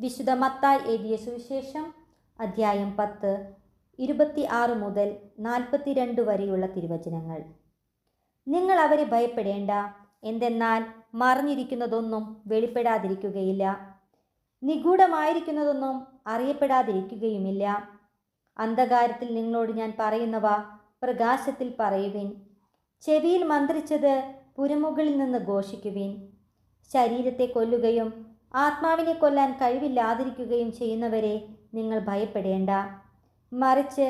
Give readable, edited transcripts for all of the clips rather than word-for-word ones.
വിശുദ്ധ മത്തായി എഴുതിയ സുവിശേഷം അധ്യായം 10 26 മുതൽ 42 വരെയുള്ള തിരുവചനങ്ങൾ. നിങ്ങൾ അവരെ ഭയപ്പെടേണ്ട, എന്തെന്നാൽ മറഞ്ഞിരിക്കുന്നതൊന്നും വെളിപ്പെടാതിരിക്കുകയില്ല, നിഗൂഢമായിരിക്കുന്നതൊന്നും അറിയപ്പെടാതിരിക്കുകയുമില്ല. അന്ധകാരത്തിൽ നിങ്ങളോട് ഞാൻ പറയുന്നവ പ്രകാശത്തിൽ പറയുവിൻ, ചെവിയിൽ മന്ത്രിച്ചത് പുരമുകളിൽ നിന്ന് ഘോഷിക്കുവിൻ. ശരീരത്തെ കൊല്ലുകയും ആത്മാവിനെ കൊല്ലാൻ കഴിവില്ലാതിരിക്കുകയും ചെയ്യുന്നവരെ നിങ്ങൾ ഭയപ്പെടേണ്ട, മറിച്ച്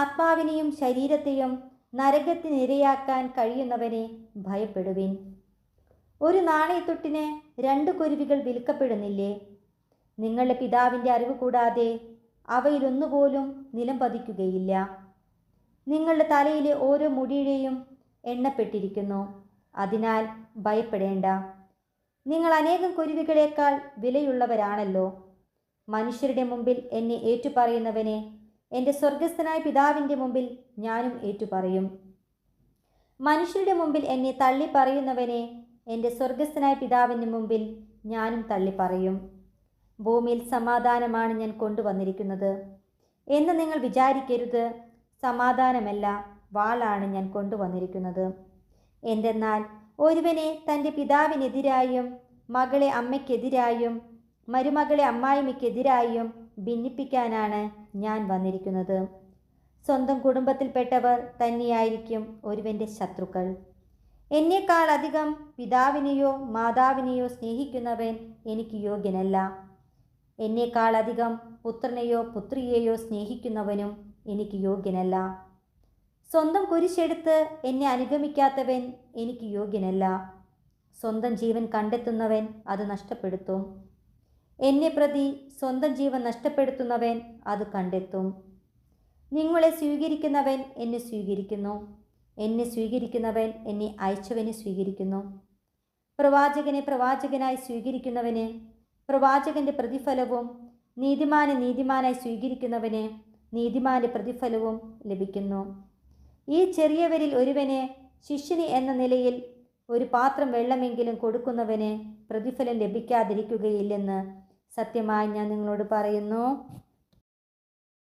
ആത്മാവിനെയും ശരീരത്തെയും നരകത്തിനിരയാക്കാൻ കഴിയുന്നവനെ ഭയപ്പെടുവിൻ. ഒരു നാണയത്തൊട്ടിന് 2 കുരുവികൾ വിൽക്കപ്പെടുന്നില്ലേ? നിങ്ങളുടെ പിതാവിൻ്റെ അറിവ് കൂടാതെ അവയിലൊന്നുപോലും നിലം പതിക്കുകയില്ല. നിങ്ങളുടെ തലയിലെ ഓരോ മുടിയുടെയും എണ്ണപ്പെട്ടിരിക്കുന്നു. അതിനാൽ ഭയപ്പെടേണ്ട. നിങ്ങൾ അനേകം കുരുവികളേക്കാൾ വിലയുള്ളവരാണല്ലോ. മനുഷ്യരുടെ മുമ്പിൽ എന്നെ ഏറ്റുപറയുന്നവനെ എൻ്റെ സ്വർഗസ്ഥനായ പിതാവിൻ്റെ മുമ്പിൽ ഞാനും ഏറ്റുപറയും. മനുഷ്യരുടെ മുമ്പിൽ എന്നെ തള്ളി പറയുന്നവനെ എൻ്റെ സ്വർഗസ്ഥനായ പിതാവിൻ്റെ മുമ്പിൽ ഞാനും തള്ളിപ്പറയും. ഭൂമിയിൽ സമാധാനമാണ് ഞാൻ കൊണ്ടുവന്നിരിക്കുന്നത് എന്ന് നിങ്ങൾ വിചാരിക്കരുത്. സമാധാനമല്ല, വാളാണ് ഞാൻ കൊണ്ടുവന്നിരിക്കുന്നത്. എന്തെന്നാൽ ഒരുവനെ തൻ്റെ പിതാവിനെതിരായും മകളെ അമ്മയ്ക്കെതിരായും മരുമകളെ അമ്മായിമ്മയ്ക്കെതിരായും ഭിന്നിപ്പിക്കാനാണ് ഞാൻ വന്നിരിക്കുന്നത്. സ്വന്തം കുടുംബത്തിൽപ്പെട്ടവർ തന്നെയായിരിക്കും ഒരുവൻ്റെ ശത്രുക്കൾ. എന്നേക്കാൾ അധികം പിതാവിനെയോ മാതാവിനെയോ സ്നേഹിക്കുന്നവൻ എനിക്ക് യോഗ്യനല്ല. എന്നേക്കാൾ അധികം പുത്രനെയോ പുത്രിയെയോ സ്നേഹിക്കുന്നവനും എനിക്ക് യോഗ്യനല്ല. സ്വന്തം കുരിശെടുത്ത് എന്നെ അനുഗമിക്കാത്തവൻ എനിക്ക് യോഗ്യനല്ല. സ്വന്തം ജീവൻ കണ്ടെത്തുന്നവൻ അത് നഷ്ടപ്പെടുത്തും. എന്നെ പ്രതി സ്വന്തം ജീവൻ നഷ്ടപ്പെടുത്തുന്നവൻ അത് കണ്ടെത്തും. നിങ്ങളെ സ്വീകരിക്കുന്നവൻ എന്നെ സ്വീകരിക്കുന്നു, എന്നെ സ്വീകരിക്കുന്നവൻ എന്നെ അയച്ചവനെ സ്വീകരിക്കുന്നു. പ്രവാചകനെ പ്രവാചകനായി സ്വീകരിക്കുന്നവന് പ്രവാചകന്റെ പ്രതിഫലവും നീതിമാനെ നീതിമാനായി സ്വീകരിക്കുന്നവന് നീതിമാന്റെ പ്രതിഫലവും ലഭിക്കുന്നു. ഈ ചെറിയവരിൽ ഒരുവന് ശിഷ്യന് എന്ന നിലയിൽ ഒരു പാത്രം വെള്ളമെങ്കിലും കൊടുക്കുന്നവന് പ്രതിഫലം ലഭിക്കാതിരിക്കുകയില്ലെന്ന് സത്യമായി ഞാൻ നിങ്ങളോട് പറയുന്നു.